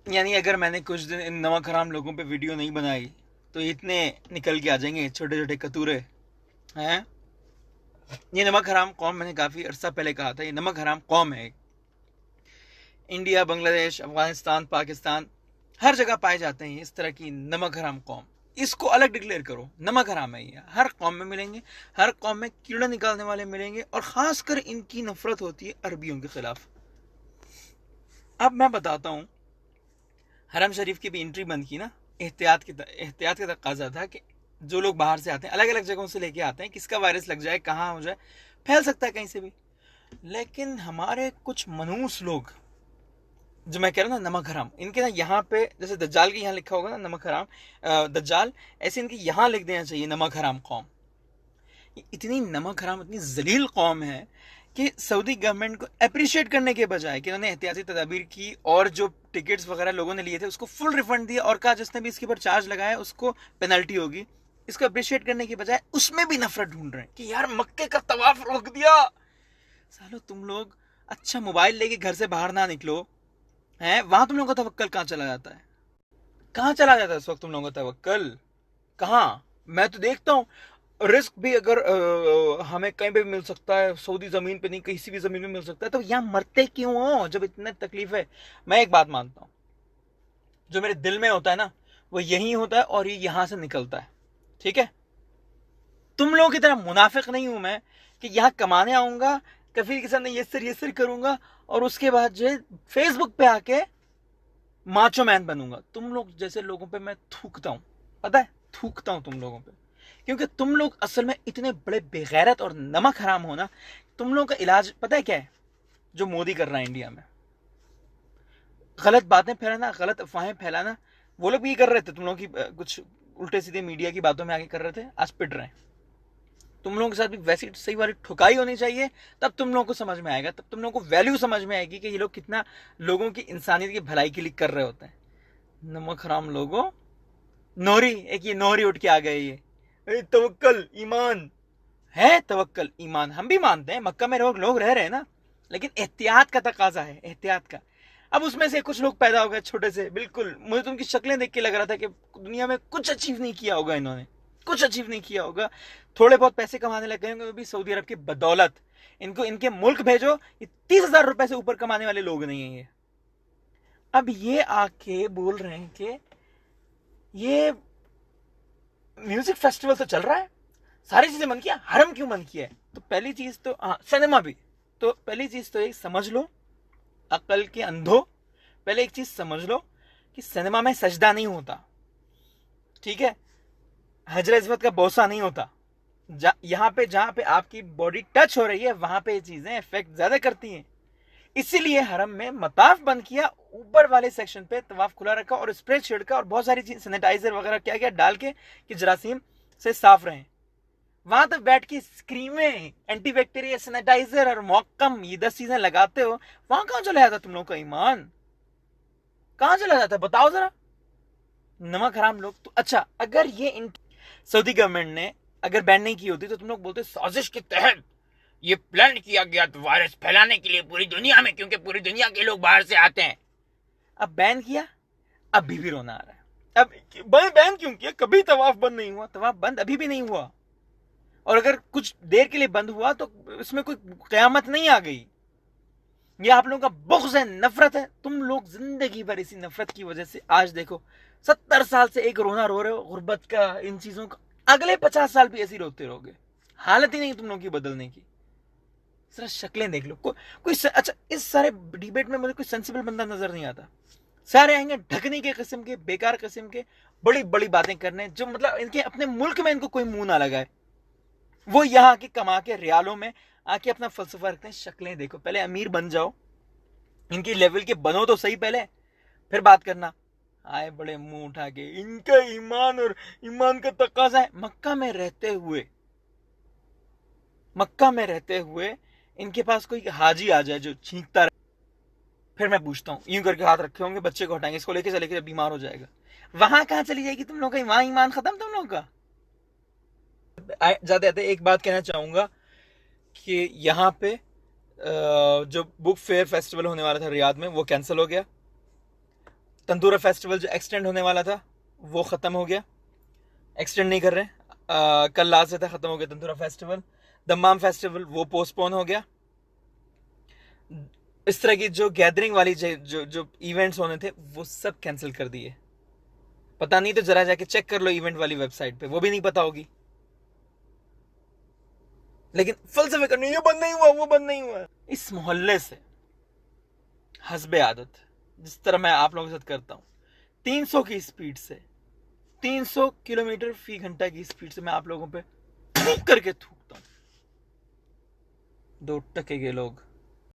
यानी अगर मैंने कुछ दिन इन नमक हराम लोगों पे वीडियो नहीं बनाई तो इतने निकल के आ जाएंगे छोटे छोटे कतूरे हैं। ये नमक हराम कौम, मैंने काफ़ी अरसा पहले कहा था, ये नमक हराम कौम है। इंडिया, बांग्लादेश, अफगानिस्तान, पाकिस्तान, हर जगह पाए जाते हैं इस तरह की नमक हराम कौम। इसको अलग डिक्लेयर करो, नमक हराम है ये। हर कौम में मिलेंगे, हर कौम में कीड़ा निकालने वाले मिलेंगे, और ख़ासकर इनकी नफरत होती है अरबियों के ख़िलाफ़। अब मैं बताता हूँ, हरम शरीफ की भी एंट्री बंद की ना, एहतियात का तकाजा था कि जो लोग बाहर से आते हैं, अलग अलग जगहों से लेके आते हैं, किसका वायरस लग जाए, कहाँ हो जाए, फैल सकता है कहीं से भी। लेकिन हमारे कुछ मनूस लोग, जो मैं कह रहा हूँ ना नमक हराम, इनके ना यहाँ पे जैसे दज्जाल के यहाँ लिखा होगा ना नमक हराम दज्जाल, ऐसे इनके यहाँ लिख देना चाहिए नमक हराम कौम। इतनी नमक हराम, इतनी जलील कौम है कि सऊदी गवर्नमेंट को अप्रिशिएट करने के बजाय कि उन्होंने एहतियाती तदाबीर की और जो टिकट्स वगैरह लोगों ने लिए थे उसको फुल रिफंड दिया, और कहा जिसने भी इसके ऊपर चार्ज लगाया उसको पेनल्टी होगी, इसको अप्रिशिएट करने के बजाय उसमें भी नफरत ढूंढ रहे हैं कि यार मक्के का तवाफ रोक दिया। सालो तुम लोग अच्छा मोबाइल लेके घर से बाहर ना निकलो हैं, वहां तुम लोगों का तवक्कल कहाँ चला जाता है? कहाँ चला जाता है इस वक्त तुम लोगों का तवक्कल? कहाँ? मैं तो देखता हूँ रिस्क भी अगर हमें कहीं पे भी मिल सकता है, सऊदी ज़मीन पे नहीं किसी भी ज़मीन में मिल सकता है, तो यहाँ मरते क्यों हो जब इतने तकलीफ है? मैं एक बात मानता हूँ, जो मेरे दिल में होता है ना वो यही होता है और ये यहाँ से निकलता है। ठीक है, तुम लोगों की तरह मुनाफिक नहीं हूं मैं कि यहाँ कमाने आऊंगा, कफील के सामने ये सिर करूंगा और उसके बाद जो है फेसबुक पे आके माचो मैन बनूंगा। तुम लोग जैसे लोगों पे मैं थूकता हूँ, पता है, थूकता हूँ तुम लोगों पे, क्योंकि तुम लोग असल में इतने बड़े बेगैरत और नमक हराम हो ना। तुम लोगों का इलाज पता है क्या है? जो मोदी कर रहा है इंडिया में, गलत बातें फैलाना, गलत अफवाहें फैलाना। वो लोग भी ये कर रहे थे, तुम लोगों की कुछ उल्टे सीधे मीडिया की बातों में आगे कर रहे थे, आज पिट रहे हैं। तुम लोगों के साथ भी वैसी सही वाली ठुकाई होनी चाहिए, तब तुम लोगों को समझ में आएगा, तब तुम लोगों को वैल्यू समझ में आएगी कि ये लोग कितना लोगों की इंसानियत की भलाई के लिए कर रहे होते हैं। नमक हराम लोगों, नोहरी, एक ये नोहरी उठ के आ गए, ये तवक्कल ईमान है, तवक्कल ईमान हम भी मानते हैं, मक्का में लोग रह रहे हैं ना, लेकिन एहतियात का तकाजा है, एहतियात का। अब उसमें से कुछ लोग पैदा हो गए छोटे से, बिल्कुल मुझे तो उनकी शक्लें देख के लग रहा था कि दुनिया में कुछ अचीव नहीं किया होगा इन्होंने, कुछ अचीव नहीं किया होगा। थोड़े बहुत पैसे कमाने लग गए होंगे, वो भी सऊदी अरब की बदौलत। इनको इनके मुल्क भेजो, ये 30,000 रुपए से ऊपर कमाने वाले लोग नहीं है ये। अब ये आके बोल रहे हैं कि ये म्यूजिक फेस्टिवल तो चल रहा है, सारी चीजें बंद किया, हरम क्यों बंद किया है? तो पहली चीज तो हाँ, सिनेमा भी। तो पहली चीज तो एक समझ लो, अकल के अंधो, पहले एक चीज समझ लो कि सिनेमा में सजदा नहीं होता, ठीक है? हजर इस्मत का बोसा नहीं होता। यहाँ पे जहां पे आपकी बॉडी टच हो रही है वहां पे ये चीजें इफेक्ट ज्यादा करती हैं। इसीलिए हरम में मताफ बंद किया, ऊपर वाले सेक्शन पे तवाफ खुला रखा और स्प्रे छिड़का और बहुत सारी चीज सैनिटाइजर वगैरह क्या क्या डाल के कि जरासीम से साफ रहें। वहां तक बैठ के स्क्रीमें, एंटी बैक्टीरिया, सैनिटाइजर और मौकम, ये 10 चीजें लगाते हो, वहां कहां चला जाता तुम लोग का ईमान? कहां चला जाता बताओ जरा, नमक हराम लोग। तो अच्छा, अगर ये सऊदी गवर्नमेंट ने अगर बैन नहीं की होती तो तुम लोग बोलते साजिश के तहत ये प्लान किया गया तो वायरस फैलाने के लिए पूरी दुनिया में, क्योंकि पूरी दुनिया के लोग बाहर से आते हैं। अब बैन किया, अभी भी रोना आ रहा है। अब बैन क्यों किया? कभी तवाफ बंद नहीं हुआ, तवाफ बंद अभी भी नहीं हुआ, और अगर कुछ देर के लिए बंद हुआ तो इसमें कोई कयामत नहीं आ गई। ये आप लोगों का बुग़्ज़ है, नफरत है। तुम लोग जिंदगी भर इसी नफरत की वजह से आज देखो 70 साल से एक रोना रो रहे हो, गुर्बत का, इन चीजों का। अगले 50 साल भी ऐसे रोते रहोगे, हालत ही नहीं तुम लोगों की बदलने की। जरा शक्लें देख लो, कोई अच्छा, इस सारे डिबेट में मुझे कोई सेंसिबल बंदा नजर नहीं आता। सारे आएंगे ढकने के किस्म के, बेकार किस्म के, बड़ी बड़ी बातें करने, जो मतलब इनके अपने मुल्क में इनको कोई मुंह ना लगाए। वो यहाँ के कमा के रियालों में आके अपना फलसफा रखते हैं। शक्लें देखो, पहले अमीर बन जाओ, इनकी लेवल के बनो तो सही पहले, फिर बात करना। आए बड़े मुंह उठा के, इनका ईमान और ईमान का तकाजा है। मक्का में रहते हुए इनके पास कोई हाजी आ जाए जो छींकता रहे, फिर मैं पूछता हूँ, यूं करके हाथ रखे होंगे, बच्चे को हटाएंगे, इसको लेके चले के बीमार हो जाएगा। वहां कहां चली जाएगी तुम लोग का? वहां ईमान खत्म तुम लोग का। जाते जाते एक बात कहना चाहूंगा कि यहाँ पे जो बुक फेयर फेस्टिवल होने वाला था रियाद में, वो कैंसिल हो गया। तंदूरा फेस्टिवल जो एक्सटेंड होने वाला था वो ख़त्म हो गया, एक्सटेंड नहीं कर रहे। कल लास्ट था, ख़त्म हो गया तंदूरा फेस्टिवल। दम्माम फेस्टिवल वो पोस्टपोन हो गया। इस तरह की जो गैदरिंग वाली जो इवेंट्स होने थे वो सब कैंसिल कर दिए। पता नहीं तो जरा जाके चेक कर लो इवेंट वाली वेबसाइट पे, वो भी नहीं पता होगी। लेकिन फलसफे करने ये बंद नहीं हुआ, वो बंद नहीं हुआ। इस मोहल्ले से हस्बे आदत जिस तरह मैं आप लोगों के साथ करता हूँ, 300 की स्पीड से, 300 किलोमीटर फी घंटा की स्पीड से मैं आप लोगों पे थूक करके थूकता हूँ। 2 टके के लोग